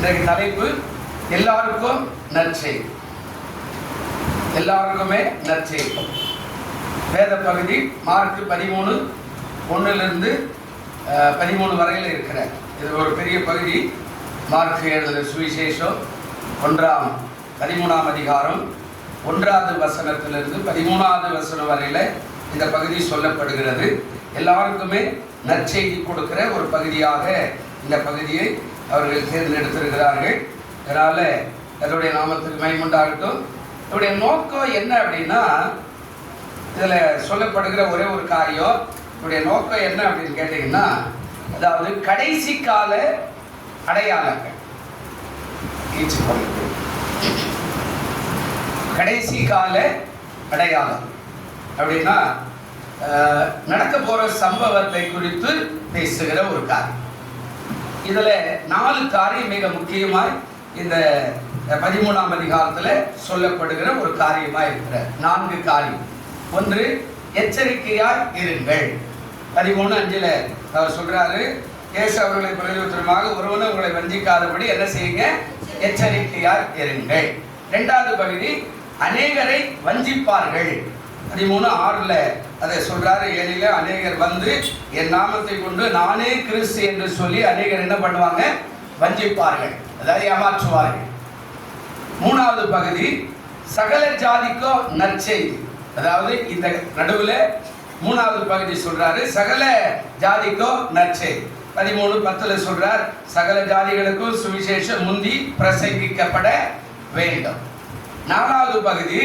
இன்றைக்கு தலைப்பு எல்லாருக்கும் நற்செய்தி. எல்லாருக்குமே நற்செய்தி. வேத பகுதி மார்க் 13:1 13 வரையில் இருக்கிற இது ஒரு பெரிய பகுதி. மார்க் எழுதின சுவிசேஷம் 13ஆம் அதிகாரம் 1வது வசனத்திலிருந்து 13வது வசனம் வரையில் இந்த பகுதி சொல்லப்படுகிறது. எல்லாருக்குமே நற்செய்தி கொடுக்கிற ஒரு பகுதியாக இந்த பகுதியை அவர்கள் தேர்ந்தெடுத்திருக்கிறார்கள். அதனால் அதனுடைய நாமத்துக்கு மகிமையுண்டாகட்டும். இதனுடைய நோக்கம் என்ன அப்படின்னா, இதில் சொல்லப்படுகிற ஒரே ஒரு காரியம், இதனுடைய நோக்கம் என்ன அப்படின்னு கேட்டிங்கன்னா, அதாவது கடைசி கால அடையாளங்கள். கடைசி கால அடையாளம் அப்படின்னா நடக்க போகிற சம்பவத்தை குறித்து பேசுகிற ஒரு காரியம். இதில் 4 காரியம் மிக முக்கியமாய் இந்த 13ஆம் அதிகாரத்தில் சொல்லப்படுகிற ஒரு காரியமாக இருக்கிற 4 காரியம். ஒன்று, எச்சரிக்கையாய் இருங்கள். 13:5 அவர் சொல்றாரு, இயேசு அவர்களை பிரதியுத்தரமாக, ஒருவனும் உங்களை வஞ்சிக்காதபடி என்ன செய்யுங்க, எச்சரிக்கையாய் இருங்கள். 2வது பகுதி, அநேகரை வஞ்சிப்பார்கள். 13:6 அதை சொல்றாரு, ஏழில அநேகர் வந்து என் நாமத்தை கொண்டு நானே கிறிஸ்து என்று சொல்லி அநேகர் என்ன பண்ணுவாங்க, வஞ்சிப்பார்கள், அதாவது ஏமாற்றுவார்கள். 3வது பகுதி, சகல ஜாதிக்கோ நற்செய்தி. அதாவது இந்த நடுவில் 3வது பகுதி சொல்றாரு, சகல ஜாதிக்கோ நற்செய்தி. 13:10 சொல்றார், சகல ஜாதிகளுக்கும் சுவிசேஷம் முந்தி பிரசங்கிக்கப்பட வேண்டும். 4வது பகுதி,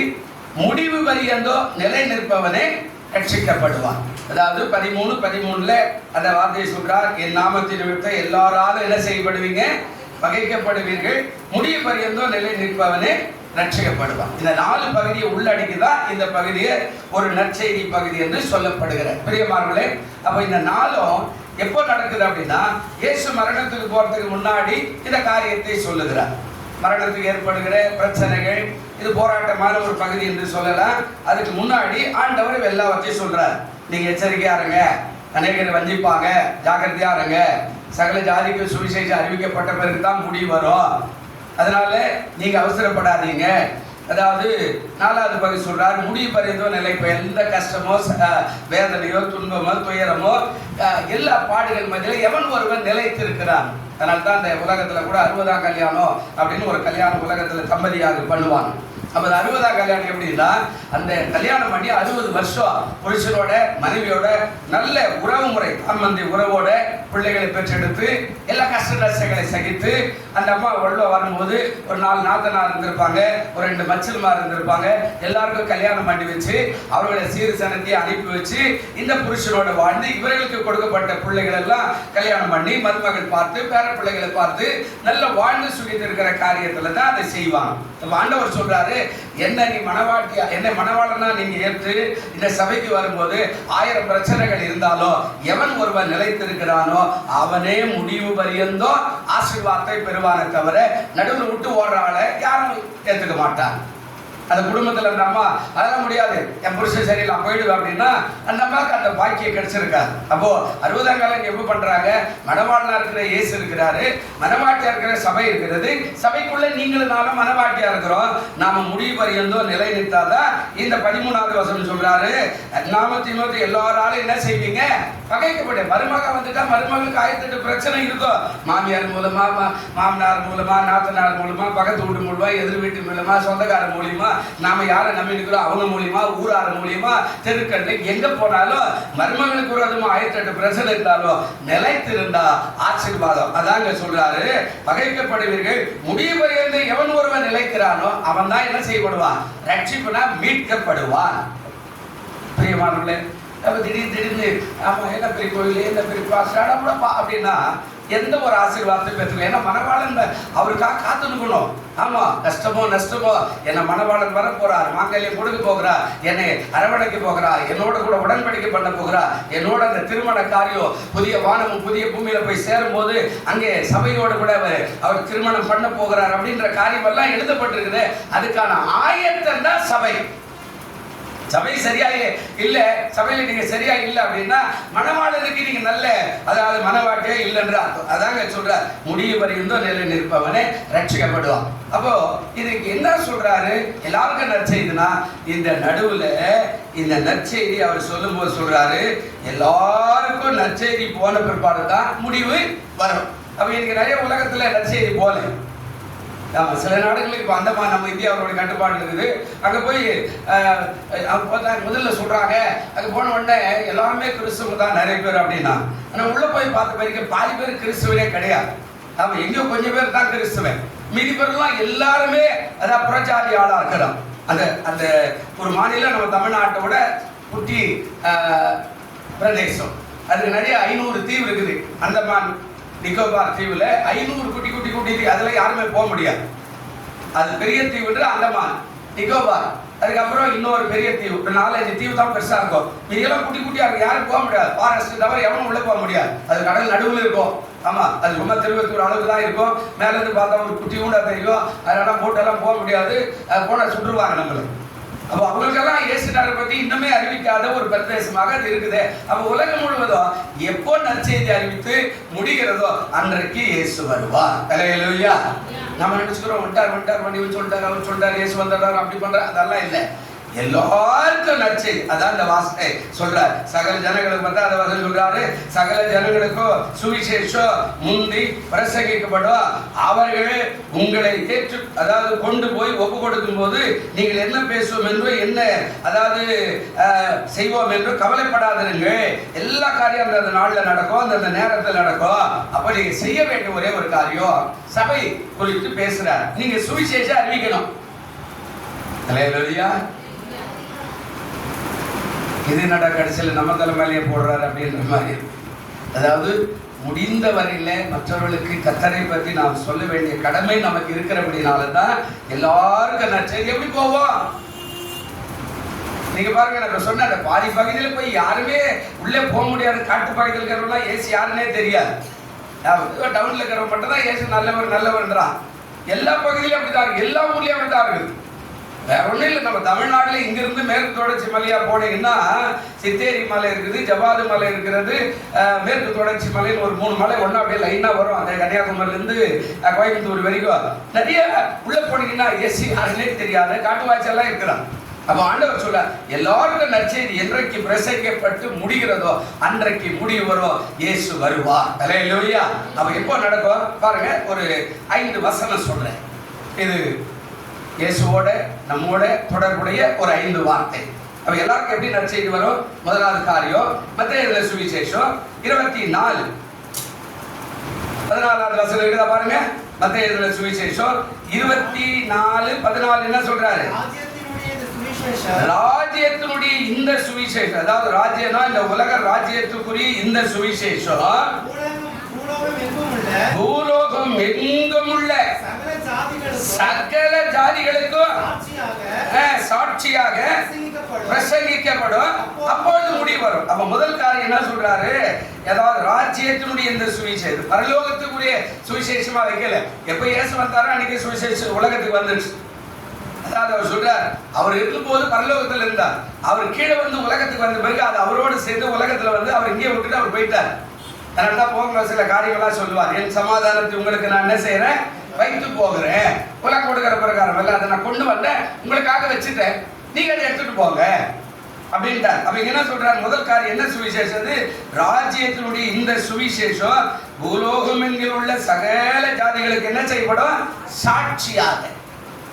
முடிவு பரியந்தோ நிலை நிற்பவனே ரட்சிக்கப்படுவான். அதாவது 13:13 அந்த வார்த்தையை சொல்றார், என் நாமத்தின் நிமித்தம் எல்லாராலும் என்ன செய்யப்படுவீங்க, பகைக்கப்படுவீர்கள், முடிவு பரியந்தோ நிலை நிற்பவனே ரட்சிக்கப்படுவான். இந்த 4 பகுதியை உள்ளடக்கிதான் இந்த பகுதியை ஒரு நற்செய்தி பகுதி என்று சொல்லப்படுகிற பிரியமானவர்களே. அப்ப இந்த 4ம் எப்போ நடக்குது அப்படின்னா, இயேசு மரணத்துக்கு போறதுக்கு முன்னாடி இந்த காரியத்தை சொல்லுகிறார். மரணத்துக்கு ஏற்படுகிற பிரச்சனைகள், இது போராட்டமான ஒரு பகுதி என்று சொல்லலாம். அதுக்கு முன்னாடி ஆண்டவர் எல்லாவற்றையும் சொல்றார். நீங்க எச்சரிக்கையா இருங்க, அநேகர் வஞ்சிப்பாங்க, ஜாக்கிரதையா இருங்க, சகல ஜாதிக்கு சுவிசேஷம் அறிவிக்கப்பட்ட பிறகுதான் முடிவு வரும், அதனால நீங்க அவசரப்படாதீங்க. அதாவது 4வது பகுதி சொல்றார், முடிவு பரியந்தோ நிலைப்ப எந்த கஷ்டமோ வேதனையோ துன்பமோ துயரமோ எல்லா பாடுகள் மத்தியில எவன் ஒருவன் நிலைத்திருக்கிறான். அதனால தான் இந்த உலகத்துல கூட 60ஆம் கல்யாணம் அப்படின்னு ஒரு கல்யாணம் உலகத்துல தம்பதியாக பண்ணுவாங்க. அப்ப 60ஆம் கல்யாணம் எப்படின்னா, அந்த கல்யாணம் பண்ணி 60 வருஷம் புருஷனோட மனைவியோட நல்ல உறவு முறை, அம்மந்தி உறவோட பிள்ளைகளை பெற்றெடுத்து எல்லா கஷ்ட நஷ்டங்களை சகித்து அந்த அம்மா உள்ள வரும்போது ஒரு 4 நாத்தனார் இருந்திருப்பாங்க, ஒரு 2 மச்சல்மார் இருந்திருப்பாங்க, எல்லாருக்கும் கல்யாணம் பண்ணி வச்சு அவர்களை சீர் சனத்தை அனுப்பி வச்சு இந்த புருஷனோட வாழ்ந்து இவர்களுக்கு கொடுக்கப்பட்ட பிள்ளைகள் எல்லாம் கல்யாணம் பண்ணி மருமகள் பார்த்து பேர பிள்ளைகளை பார்த்து நல்ல வாழ்ந்து சுகித்து இருக்கிற காரியத்துல தான் அதை செய்வாங்க. ஆண்டவர் சொல்றாரு, என்ன நீ மனவாட்டியா, என்ன மனவாளனா நீங்க ஏற்று இந்த சபைக்கு வரும்போது 1000 பிரச்சனைகள் இருந்தாலும் எவன் ஒருவன் நிலைத்திருக்கிறானோ அவனே முடிவு பரியந்தோ ஆசீர்வாதத்தை பெறுவானே தவிர நடுவில் விட்டு ஓடுற ஆளை யாரும் ஏற்றுக்க மாட்டான். அந்த குடும்பத்தில் அந்த அம்மா அதெல்லாம் முடியாது, என் புருஷன் சரி நான் போயிடுவேன் அப்படின்னா அந்த அம்மாவுக்கு அந்த பாக்கியம் கிடைச்சிருக்காது. அப்போ 60ஆம் காலம் எப்ப பண்றாங்க, மனவாளனா இருக்கிற இயேசு இருக்கிறாரு, மனவாட்டியா இருக்கிற சபை இருக்கிறது, சபைக்குள்ள நீங்களும் நானும் மனவாட்டியா இருக்கிறோம். நாம முடிவு பரியந்தோ நிலை நிறுத்தாதான் இந்த 13வது வசனம் சொல்றாரு, நாமத்தின் எல்லாராலும் என்ன செய்வீங்க, பகைக்கப்பட்ட. மருமக வந்துட்டா மருமகளுக்கு 1008 பிரச்சனை இருக்கும். மாமியார் மூலமா, மாமனார் மூலமா, நாத்தனார் மூலமா, பக்கத்து வீட்டு மூலமா, எதிர் வீட்டு மூலமா, சொந்தக்கார மூலியமா, நாம யாரை நம்பி இருக்கிறோம் அவங்க மூலியமா, ஊரார் மூலியமா, தெருக்கண்டு எங்க போனாலும் மருமகளுக்கு விரோதமா 1008 பிரச்சனை இருந்தாலும் நிலைத்திருந்தா ஆசீர்வாதம். அதாங்க சொல்றாரு, பகைக்கப்படுவீர்கள், முடிவு பரியந்த எவன் ஒருவன் நிலைக்கிறானோ அவன் தான் என்ன செய்யப்படுவான், ரட்சிப்புனா மீட்கப்படுவான். பிரியமானவர்களே, திடீர்னு ஆமா என்ன பெரிய கோயில், என்ன பெரிய பாஸ்டா அப்படின்னா எந்த ஒரு ஆசீர்வாதத்தை பெற்றுக்கல. ஏன்னா மனவாளன் அவருக்காக காத்து நிற்கணும். ஆமா, கஷ்டமோ நஷ்டமோ என்ன மனவாளன் வர போறார், மாங்கல்யம் கொடுக்க போகிறார், என்னை அரவணைக்க போகிறார், என்னோட கூட உடன்படிக்கை பண்ண போகிறார், என்னோட அந்த திருமண காரியம் புதிய வானமும் புதிய பூமியில போய் சேரும் போது அங்கே சபையோடு கூட அவர் திருமணம் பண்ண போகிறார் அப்படின்ற காரியம் எல்லாம் எழுதப்பட்டிருக்குது. அதுக்கான ஆயத்தம் தான் சபை. சபை சரியாயே இல்ல, சபையில நீங்க சரியா இல்லை அப்படின்னா மணவாளனுக்கு நீங்க நல்ல, அதாவது மனவாட்டியே இல்லைன்ற அர்த்தம். அதாங்க சொல்றார், முடிவு வரையும் நிலை நிற்பவனே ரட்சிக்கப்படுவான். அப்போ இதுக்கு என்ன சொல்றாரு, எல்லாருக்கும் நற்செய்தினா இந்த நடுவுல இந்த நற்செய்தி அவர் சொல்லும் போது சொல்றாரு, எல்லாருக்கும் நற்செய்தி போன பிற்பாடு தான் முடிவு வரும். அப்ப இன்னைக்கு நிறைய உலகத்துல நற்செய்தி போல, சில நாடுகளுக்கு இப்போ அந்தமான் நம்ம இந்தியாவோட கட்டுப்பாடு இருக்குது. அங்கே போய் முதல்ல சொல்றாங்க, அங்கே போன உடனே எல்லாருமே கிறிஸ்துவ தான் நிறைய பேர் அப்படின்னா, ஆனால் உள்ள போய் பார்த்த வரைக்கும் பாதி பேர் கிறிஸ்துவனே கிடையாது. அவன் எங்கேயோ கொஞ்சம் பேர் தான் கிறிஸ்துவன், மீதி பேர்லாம் எல்லாருமே அதான் புறஜாதி ஆளா இருக்கிறோம். அந்த அந்த ஒரு மாநிலம் நம்ம தமிழ்நாட்டோட குட்டி பிரதேசம், அதுக்கு நிறைய 500 தீவு இருக்குது. அந்தமான் நிக்கோபார் தீவுல 500 குட்டி குட்டி குட்டி தீவு, அதுல யாருமே போக முடியாது. அது பெரிய தீவுன்ற அந்தமான் நிக்கோபார். அதுக்கப்புறம் இன்னொரு பெரிய தீவு, 4-5 தீவு தான் பெருசா இருக்கும். இதெல்லாம் குட்டி குட்டியா இருக்கும், யாரும் போக முடியாது. ஃபாரஸ்ட் தவிர எவனும் உள்ள போக முடியாது. அது கடல் நடுவில் இருக்கும். ஆமா, அது ரொம்ப திருவத்தூர் அளவுக்கு தான் இருக்கும். மேல இருந்து பார்த்தா ஒரு குட்டி ஊண்டா தெரியும். அதெல்லாம் போட்டெல்லாம் போக முடியாது. அது போன சுற்றுவாங்க நம்மளுக்கு. அப்போ அவங்களுக்கெல்லாம் இயேசுநாதரை பத்தி இன்னுமே அறிவிக்காத ஒரு பிரதேசமாக அது இருக்குது. அப்போ உலகம் முழுவதும் எப்போ நற்செய்தி அறிவித்து முடிகிறதோ அன்றைக்கு இயேசு வருவார். அல்லேலூயா. நம்ம நினைச்சுக்கிறோம், வந்துட்டார் பண்ணி சொல்லிட்டார், அவர் சொல்லிட்டார், இயேசு வந்தார், அப்படி பண்றார், அதெல்லாம் இல்லை. எல்லாருக்கும் நற்செய்தி. அதான் இந்த வாசனை சொல்றார், சகல ஜனங்களுக்கு பார்த்தா அந்த வாசனை சொல்றாரு, சகல ஜனங்களுக்கும் சுவிசேஷம் முந்தி பிரசங்கிக்கப்படும். அவர்கள் உங்களை ஏற்று, அதாவது கொண்டு போய் ஒப்பு கொடுக்கும் போது நீங்கள் என்ன பேசுவோம் என்று, என்ன அதாவது செய்வோம் என்று கவலைப்படாதிருங்கள். எல்லா காரியம் அந்த நாள்ல நடக்கும், அந்த நேரத்தில் நடக்கும். அப்ப நீங்க செய்ய வேண்டிய ஒரே ஒரு காரியம், சபை குறித்து பேசுறார், நீங்க சுவிசேஷம் அறிவிக்கணும். அல்லேலூயா. இது நட கடைசியில் நம்ம தலைமையிலேயே போடுறாரு அப்படின்ற மாதிரி. அதாவது முடிந்த வரையில மற்றவர்களுக்கு கர்த்தரை பற்றி நாம் சொல்ல வேண்டிய கடமை நமக்கு இருக்கிறபடினால தான் எல்லாருக்கும் நற்செய்தி எப்படி போவோம். நீங்க பாருங்க, நான் சொன்ன அந்த பாதி பகுதியில் போய் யாருமே உள்ளே போக முடியாது. காட்டு பகுதியில் இருக்கிறவங்க ஏசு யாருன்னே தெரியாது. டவுன்ல இருக்கிறவங்க மட்டும் தான் ஏசு நல்லவர்ன்றான். எல்லா பகுதியிலும் அப்படிதான் இருக்கு, எல்லா ஊர்லயும் அப்படிதான் இருக்குது. வேற ஒன்றும் இல்லை. நம்ம தமிழ்நாட்டில் இங்கிருந்து மேற்கு தொடர்ச்சி மலையா போனீங்கன்னா சித்தேரி மலை இருக்குது, ஜவாது மலை இருக்கிறது, மேற்கு தொடர்ச்சி மலைன்னு ஒரு 3 மலை ஒன்றா அப்படியே லைனா வரும். அந்த கன்னியாகுமரியிலேருந்து கோயம்புத்தூர் வரைக்கும் நிறைய உள்ள போனீங்கன்னா எஸ்சி யாருன்னே தெரியாத காட்டுவாய்ச்செல்லாம் இருக்கிறான். அப்போ ஆண்டவர் சொல்ல, எல்லாருக்கும் நற்செய்தி என்றைக்கு பிரசங்கிக்கப்பட்டு முடிகிறதோ அன்றைக்கு முடிவு வரும், இயேசு வருவார். அல்லேலூயா. அப்ப எப்போ நடக்கும் பாருங்க, ஒரு 5 வசனம் சொல்றேன். இது இயேசுவோட நம்மோட தொடர்புடைய ஒரு 5 வார்த்தை. அப்ப எல்லாருக்கும் எப்படி நற்செய்தி வரும்? முதலாவது காரியம் மத்தேயு சுவிசேஷம் 24:14 வசனம் இருக்குதா பாருங்க. மத்தேயு சுவிசேஷம் 24:14 என்ன சொல்றாரு? ராஜ்யத்தினுடைய இந்த சுவிசேஷம், அதாவது ராஜ்யம்னா இந்த உலக ராஜ்யத்துக்குரிய இந்த சுவிசேஷம் பூலோகம் எங்கும் உள்ள சகல ஜாதிகளுக்கும் சாட்சியாக பிரசங்கிக்கப்படும். அப்பொழுது முடிவு வரும். அப்ப முதல் காரியம் என்ன சொல்றாரு? ஏதாவது ராஜ்யத்தினுடைய இந்த சுவிசேஷம் பரலோகத்துக்குரிய சுவிசேஷமா வைக்கல. எப்ப இயேசு வந்தாரோ அன்னைக்கு சுவிசேஷம் உலகத்துக்கு வந்துருச்சு. அதாவது அவர் சொல்றார், அவர் இருக்கும் போது பரலோகத்தில் இருந்தார், அவர் கீழே வந்து உலகத்துக்கு வந்த பிறகு அது அவரோடு சேர்ந்து உலகத்துல வந்து அவர் இங்கே விட்டுட்டு அவர் போயிட்டார். அதனால போக சில காரியங்கள்லாம் சொல்லுவார். என் சமாதானத்தை உங்களுக்கு நான் என்ன செய்யறேன், வைத்து போகிறேன். உலகம் கொடுக்கிற பிரகாரம் அல்ல, அதை நான் கொண்டு வந்தேன், உங்களுக்காக வச்சுட்டேன், நீங்க அதை எடுத்துட்டு போங்க அப்படின்ட்டார். அப்ப என்ன சொல்றாரு? முதல் காரியம் என்ன சுவிசேஷம்? ராஜ்யத்தினுடைய இந்த சுவிசேஷம் பூலோகம் என்கிற உள்ள சகல ஜாதிகளுக்கு என்ன செய்யப்படும்? சாட்சியாக.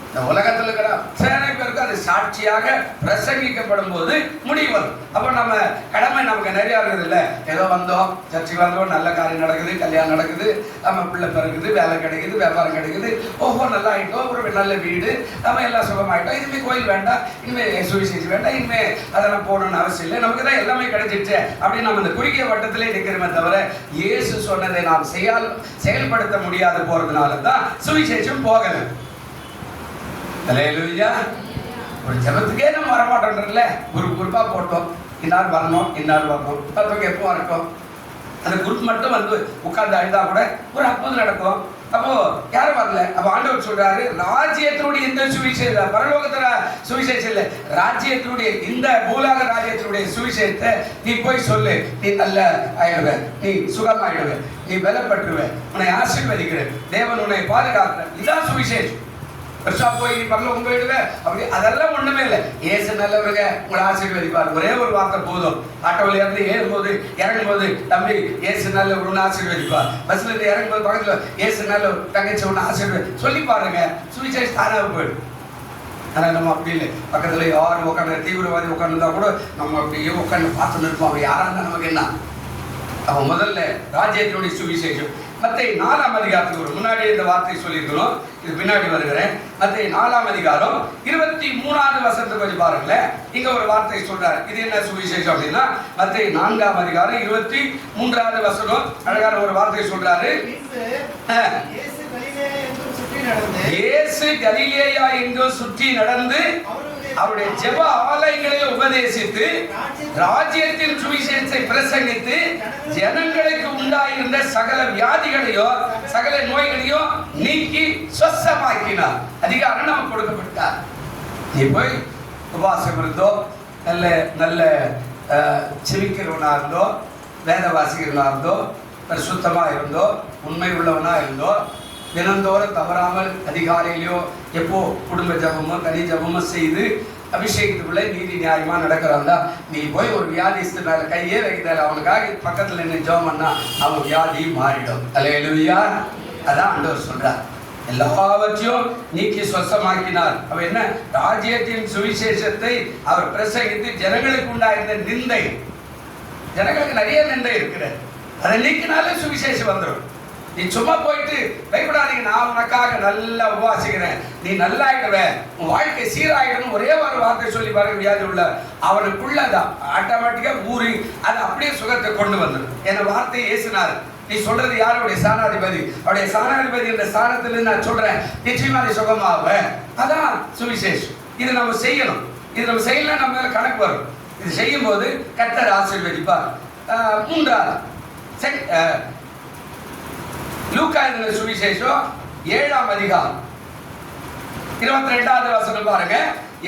இந்த உலகத்தில் இருக்கிற சேனை பேருக்கு அது சாட்சியாக பிரசங்கிக்கப்படும் போது முடிவு வரும். அப்போ நம்ம கடமை நமக்கு நிறையா இருக்குது இல்லை? ஏதோ வந்தோம், சர்ச்சுக்கு வந்தோம், நல்ல காரியம் நடக்குது, கல்யாணம் நடக்குது, நம்ம பிள்ளை பிறகுது, வேலை கிடைக்குது, வியாபாரம் கிடைக்குது, ஓஹோ நல்லா ஆகிட்டோம், ஒரு நல்ல வீடு, நம்ம எல்லாம் சுகமாயிட்டோம், இனிமேல் கோயில் வேண்டாம், இனிமேல் சுவிசேஷம் வேண்டாம், இனிமேல் அதெல்லாம் போகணும்னு அவசியம் இல்லை, நமக்கு தான் எல்லாமே கிடைச்சிடுச்சு அப்படின்னு நம்ம இந்த குறுகிய வட்டத்திலே நிற்கிறோமே தவிர இயேசு சொன்னதை நாம் செயல்படுத்த முடியாது போறதுனால தான் சுவிசேஷம் போகலை. அல்லேலூயா. ஒரு ஜபத்துக்கே நம்ம வரமாட்டோம்ல, குரூப்பா போட்டோம், இன்னார் வரணும் இன்னார் வரணும், மற்றவங்க எப்போ வரட்டும், அந்த குரூப் மட்டும் வந்து உட்கார்ந்து அழுதா கூட ஒரு அற்புதம் நடக்கும். அப்போ யாரும் வரல. அப்போ ஆண்டவர் ஆண்டவர் சொல்றாரு, ராஜ்யத்தினுடைய இந்த சுவிசேஷம், பரலோகத்துல சுவிசேஷம் இல்ல, ராஜ்யத்தினுடைய இந்த பூலோக ராஜ்யத்தினுடைய சுவிசேஷத்தை நீ போய் சொல்லு, நீ நல்ல ஆயிடுவ, நீ சுகமாயிடுவ, நீ பலப்பட்டுருவ, உன்னை ஆசீர்வதிக்கிற, தேவன் உன்னை பாதுகாக்கிற. இதான் சுவிசேஷம். பெருசா போய் நீ பரலோகம் போயிடுவ அப்படி, அதெல்லாம் ஒண்ணுமே இல்லை. இயேசு நல்லவருங்க, உங்களை ஆசீர்வதிப்பார். ஒரே ஒரு வார்த்தை போதும். ஆட்டோவில் இருந்து ஏறும்போது இறங்கும்போது, தம்பி இயேசு நல்லவர், உன்னை ஆசீர்வதிப்பார். பஸ்ல இருந்து இறங்கும்போது பக்கத்துல இயேசு நல்லவர், தங்கச்சி உன்னை ஆசீர்வதி சொல்லி பாருங்க, சுவிசேஷம் தானாக போயிடும். ஆனா நம்ம அப்படி இல்லை. பக்கத்துல யாரும் உட்காந்து தீவிரவாதி உட்காந்துருந்தா கூட நம்ம அப்படியே உட்காந்து பார்த்துன்னு இருப்போம். அவன் யாரா இருந்தா நமக்கு என்ன? அவன் முதல்ல ராஜ்யத்தினுடைய சுவிசேஷம். மத்தேயு 4ஆம் அதிகாரத்துக்கு முன்னாடி இந்த வார்த்தை சொல்லியிருக்கிறோம், இது பின்னாடி வருகிறேன். மத்தேயு 4ஆம் அதிகாரம் 23வது வசனத்தை கொஞ்சம் பாருங்களேன். இங்க ஒரு வார்த்தை சொல்றாரு. இது என்ன சுவிசேஷம் அப்படின்னா, மத்தேயு 4ஆம் அதிகாரம் 23வது வசனம் அழகான ஒரு வார்த்தை சொல்றாரு. இயேசு கலிலேயா எங்கும் சுற்றி நடந்து அவருடைய ஜெப ஆலயங்களில் உபதேசித்து ராஜ்யத்தின் சுவிசேஷத்தை பிரசங்கித்து ஜனங்களுக்கு உண்டாயிருந்த சகல வியாதிகளையோ சகல நோய்களையோ நீக்கி சொஸ்தமாக்கினார். அதிகாரம் நமக்கு கொடுக்கப்பட்டார். நீ போய் உபவாசம் இருந்தோ, நல்ல நல்ல செவிக்கிறவனா இருந்தோ, வேத வாசிக்கிறவனா இருந்தோ, சுத்தமா இருந்தோ, உண்மை உள்ளவனா இருந்தோ, தினந்தோறும் தவறாமல் அதிகாலையிலையோ எப்போ குடும்ப ஜபமோ தனி ஜபமோ செய்து அபிஷேகத்துக்குள்ள நீதி நியாயமா நடக்கிறான்டா, நீ போய் ஒரு வியாதிஸ்தனால கையே வைக்கிறாரு, அவனுக்காக பக்கத்துல நின்று ஜெபம் பண்ணா அவன் வியாதி மாறிடும். அல்லேலூயா. அதான் ஆண்டவர் சொல்றார். எல்லாவற்றையும் நீக்கி சொஸ்தமாக்கினார். அவர் என்ன? ராஜ்யத்தின் சுவிசேஷத்தை அவர் பிரசங்கித்து ஜனங்களுக்கு உண்டாயிருந்த நிந்தை, ஜனங்களுக்கு நிறைய நிந்தை இருக்கிறது, அதை நீக்கினாலே சுவிசேஷம் வந்துடும். நீ சும்மா போயிட்டு பயப்படாதீங்க, நான் உனக்காக நல்லா உபவாசிக்கிறேன், நீ நல்லாயிடுவ, உன் வாழ்க்கை சீராயிடும், ஒரே ஒரு வார்த்தை சொல்லி பாருங்க, வியாதி உள்ள அவனுக்குள்ளதான் ஆட்டோமேட்டிக்கா ஊறி அது அப்படியே சுகத்தை கொண்டு வந்துடும். என் வார்த்தையை ஏசினார். நீ சொல்றது யாருடைய சாணாதிபதி, அவருடைய சாணாதிபதி என்ற ஸ்தானத்துல நான் சொல்றேன், நிச்சயமா நீ சுகமாவ. அதான் சுவிசேஷம். இது நம்ம செய்யணும். இது நம்ம செய்யலாம், நம்ம மேல கணக்கு வரும். இது செய்யும் போது கர்த்தர் ஆசீர்வதிப்பார். மூன்றாவது லூக்கா எழுதின சுவிசேஷம் 7ஆம் அதிகாரம் 22வது வசனம் பாருங்க.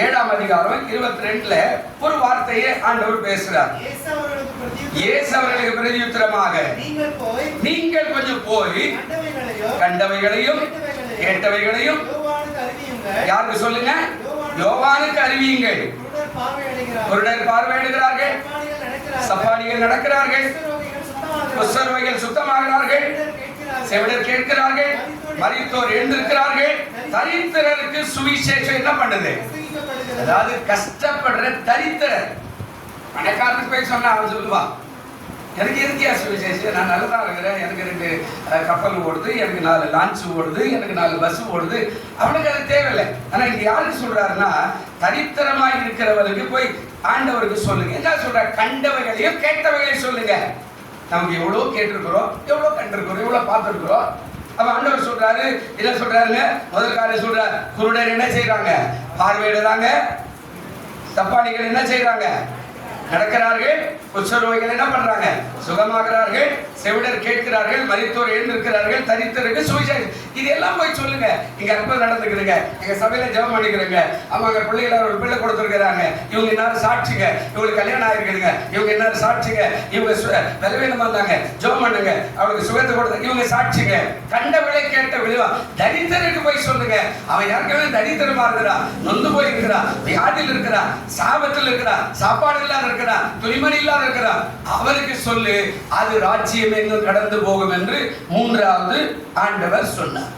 7ஆம் அதிகாரம் 22ல ஒரு வார்த்தையை ஆண்டவர் பேசுறார். இயேசு அவர்களுக்கு பிரதியுத்தரமாக, நீங்கள் கொஞ்சம் போய் கண்டவைகளையும் கேட்டவைகளையும் யாருக்கு சொல்லுங்க? யோவானுக்கு அறிவியுங்கள். குருடர் பார்வையிடுகிறார்கள், சப்பானிகள் நடக்கிறார்கள், குஷ்டரோகிகள் சுத்தமாகிறார்கள், செவிடர் கேட்கிறார்கள், மரித்தோர் எழுந்திருக்கிறார்கள், தரித்திரருக்கு சுவிசேஷம் என்ன பண்ணுது? அதாவது கஷ்டப்படுற தரித்திரர். பணக்காரனுக்கு போய் சொன்னா அவன் சொல்லுவான், எனக்கு எதுக்கியா சுவிசேஷம், நான் நல்லதா இருக்கிறேன், எனக்கு 2 கப்பல் ஓடுது, எனக்கு 4 லான்ச் ஓடுது, எனக்கு 4 பஸ் ஓடுது, அவனுக்கு அது தேவையில்லை. ஆனா இங்க யாருக்கு சொல்றாருன்னா, தரித்திரமாய் இருக்கிறவர்களுக்கு போய் ஆண்டவருக்கு சொல்லுங்க. என்ன சொல்ற? கண்டவைகளையும் கேட்டவைகளையும் சொல்லுங்க. நமக்கு எவ்வளோ கேட்டிருக்கிறோம், எவ்வளோ கண்டிருக்கிறோம், எவ்வளோ பார்த்துருக்கிறோம். அப்ப ஆண்டவர் சொல்றாரு, என்ன சொல்றாருங்க? முதல் காரியம் சொல்றாரு, குருடர் என்ன செய்யறாங்க? பார்வையிடுறாங்க. தப்பானிகள் என்ன செய்யறாங்க? நடக்கிறார்கள். குஷ்டரோகிகள் என்ன பண்றாங்க? சுகமாகிறார்கள். செவிடர் கேட்கிறார்கள், மரித்தோர் எழுந்திருக்கிறார்கள், தரித்திரருக்கு சுவிசேஷம். இது எல்லாம் போய் சொல்லுங்க. இங்க அற்புதம் நடந்துக்கிறீங்க, எங்க சபையில ஜெபம் பண்ணிக்கிறீங்க, அவங்க பிள்ளைகள் ஒரு பிள்ளை கொடுத்துருக்கிறாங்க, இவங்க எல்லாரும் சாட்சிங்க, இவங்களுக்கு கல்யாணம் ஆகிருக்குதுங்க, இவங்க எல்லாரும் சாட்சிங்க, இவங்க பலவீனமா இருந்தாங்க, ஜெபம் பண்ணுங்க, அவங்களுக்கு சுகத்தை கொடுத்த இவங்க சாட்சிங்க. கண்ட விலை கேட்ட விளைவா தரித்திரருக்கு போய் சொல்லுங்க. அவன் யாருக்கவே தரித்திரமா இருக்கிறா, நொந்து போய் இருக்கிறா, வியாதியில் இருக்கிறா, சாபத்தில் இருக்கிறா, சாப்பாடு இல்லாத இருக்கிறா, துணிமணி இல்லாத இருக்கிறா, அவருக்கு சொல்லு, அது ராஜ்யம் எங்கும் கடந்து போகும் என்று 3வது ஆண்டவர் சொன்னார்.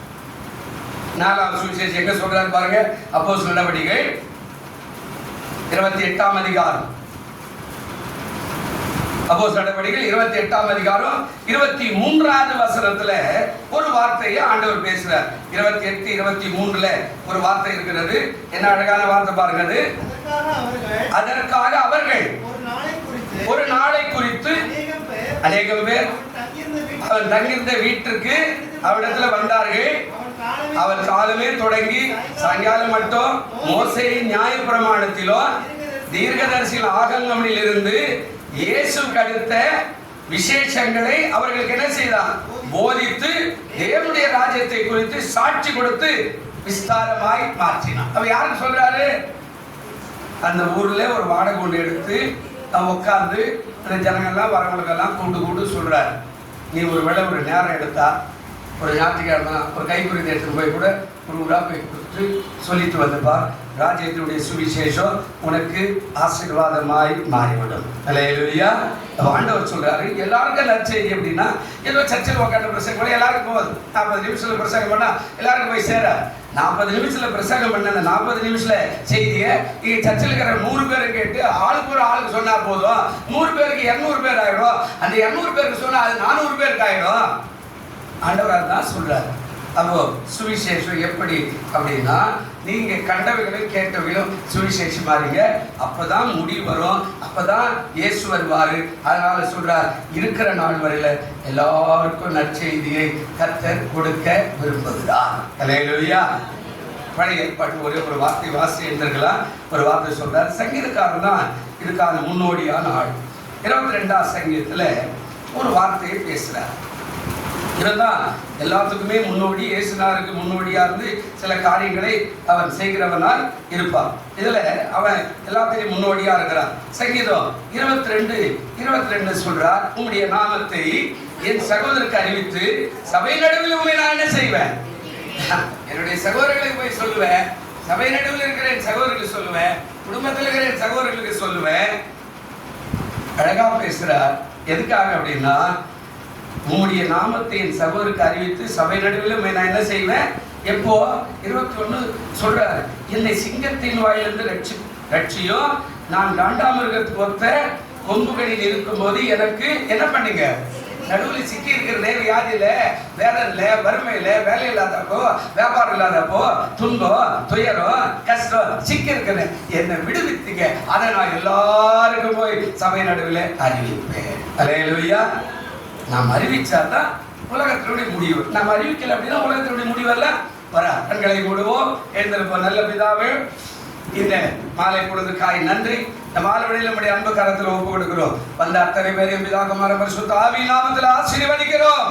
4வது சுவிசேஷம் எங்க சொல்றாரு பாருங்க. அப்போஸ்தலர் நடவடிக்கைகள் 28ஆம் அதிகாரம், அப்போஸ்தலர் நடவடிக்கைகள் 28ஆம் அதிகாரம் 23வது வசனத்துல ஒரு வார்த்தையை ஆண்டவர் பேசுறார். 28, 23ல ஒரு வார்த்தை இருக்கிறது. என்ன அழகான வார்த்தை பாருங்க. அதற்காக அவர்கள் ஒரு நாளை குறித்து அநேகம் பேர் அவன் தங்கியிருந்த வீட்டிற்கு அவரிடத்துல வந்தார்கள். அவர் காலமே தொடங்கி சாயங்காலம் மட்டும் மோசேயின் நியாயப்பிரமாணத்திலோ தீர்க்கதரிசியின் ஆகமங்களில் இருந்து இயேசு அடுத்த விசேஷங்களை அவர்களுக்கு என்ன செய்தான்? போதித்து தேவனுடைய ராஜ்யத்தை குறித்து சாட்சி கொடுத்து விஸ்தாரமாய் மாற்றினான். அவ யாருக்கு சொல்றாரு? அந்த ஊர்ல ஒரு வாடகை கொண்டு எடுத்து உட்கார்ந்து அந்த ஜனங்கள்லாம் வரவங்களுக்கெல்லாம் கூட்டு சொல்றாரு, நீ ஒரு வேளை ஒரு நேரம் எடுத்தா ஒரு ஞாயிற்றுக்கிழமை ஒரு கைக்குறித்து எடுத்துட்டு போய் கூட ஒரு ஊரா போய் கொடுத்து சொல்லிட்டு வந்துப்பா, ராஜ்யத்தினுடைய சுவிசேஷம் உனக்கு ஆசீர்வாதமாய் மாறிவிடும். அல்லேலூயா. ஆண்டவர் சொல்றாரு எல்லாருக்கும் நற்செய்தி அப்படின்னா ஏதோ சர்ச்சில் உட்காந்து பிரசங்கம் பண்ண எல்லாருக்கும் போகுது. 40 நிமிஷத்துல பிரசங்கம் பண்ணா எல்லாருக்கும் போய் சேர 40 நிமிஷத்துல பிரசங்கம் பண்ண அந்த 40 நிமிஷத்துல செய்தியை இங்க சர்ச்சில் இருக்கிற 100 பேரை கேட்டு ஆளுக்கு ஒரு ஆளுக்கு சொன்னா போதும். 100 பேருக்கு 200 பேர் ஆயிடும். அந்த 200 பேருக்கு சொன்னா அது 400 பேருக்கு ஆயிடும். ஆண்டவர் தான் சொல்றாரு. அப்போ சுவிசேஷம் எப்படி அப்படின்னா, நீங்க கண்டவைகளும் கேட்டவைகளும் சுவிசேஷம் மாறீங்க, அப்பதான் முடிவு வரும், அப்பதான் இயேசு வருவாரு. அதனால சொல்றார், இருக்கிற நாள் வரையில எல்லாருக்கும் நற்செய்தியை கர்த்தர் கொடுக்க விரும்புகிறார். அல்லேலூயா. பழைய ஏற்பாட்டு ஒரு வார்த்தை வாசி இருந்திருக்கலாம். ஒரு வார்த்தை சொல்றார், சங்கீதக்காரன் தான் இதுக்கான முன்னோடியான ஆள். 22ஆம் சங்கீதத்துல ஒரு வார்த்தையை பேசுறார். இவன்தான் எல்லாத்துக்குமே முன்னோடி, இயேசுநாதருக்கு முன்னோடியா இருந்து சில காரியங்களை அவன் செய்கிறவனால் இருப்பான். இதுல அவன் எல்லாத்தையும் முன்னோடியா இருக்கிறான். சங்கீதம் 22:22 சொல்றார், உம்முடைய நாமத்தை என் சகோதரருக்கு அறிவித்து சபை நடுவில் உண்மை நான் என்ன செய்வேன்? என்னுடைய சகோதரர்களுக்கு போய் சொல்லுவேன், சபை நடுவில் இருக்கிற என் சகோதரர்களுக்கு சொல்லுவேன், குடும்பத்தில் இருக்கிற என் சகோதரர்களுக்கு சொல்லுவேன். அழகா பேசுறார். எதுக்காக அப்படின்னா, உம்முடைய நாமத்தை என் சகோதரருக்கு அறிவித்து சபை நடுவில் நான் என்ன செய்வேன்? எப்போ? 21 சொல்றாரு, என்னை சிங்கத்தின் வாயிலிருந்து ரட்சியோ, நான் காண்டாமிருகத்துக்கு ஒத்த கொம்புகளில் இருக்கும் போது எனக்கு என்ன பண்ணுங்க? நடுவில் சிக்கி இருக்கிறதே, வியாதியில, வேதனையில, வறுமையில, வேலை இல்லாதப்போ, வியாபாரம் இல்லாதப்போ, துன்பம், துயரம், கஷ்டம் சிக்கி இருக்கிறேன், என்னை விடுவித்தீங்க. அதை நான் எல்லாருக்கும் போய் சபை நடுவில் அறிவிப்பேன். அல்லேலூயா. நாம் அறிவிச்சாதான் உலகத்தினுடைய முடிவு. நாம் அறிவிக்கல அப்படின்னா உலகத்தினுடைய முடிவு அல்ல. வர கண்களை மூடுவோம். எழுந்திருப்போம். நல்ல பிதாவே, இந்த மாலை பொழுதுக்காய் நன்றி. இந்த மாலைவழியில் நம்முடைய அன்பு கரத்தில் ஒப்பு கொடுக்கிறோம். வந்த அத்தனை பேரையும் பிதாகுமார பரிசுத்த ஆவியின் நாமத்தில் ஆசீர்வதிக்கிறோம்.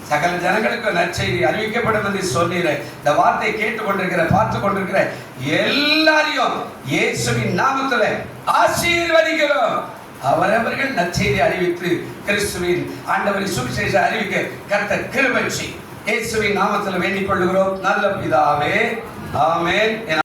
சகல ஜனங்களுக்கு நற்செய்தி அறிவிக்கப்படும் என்று சொன்னீர். இந்த வார்த்தை கேட்டுக்கொண்டிருக்கிற, பார்த்து கொண்டிருக்கிற எல்லாரையும் இயேசுவின் நாமத்தில் ஆசீர்வதிக்கிறோம். அவரவர்கள் நற்செய்தி அறிவித்து கிறிஸ்துவின் ஆண்டவரின் சுவிசேஷம் அறிவிக்க கர்த்தர் கிருபை செய்யும். இயேசுவின் நாமத்தில் வேண்டிக் கொள்கிறோம் நல்ல பிதாவே. ஆமென்.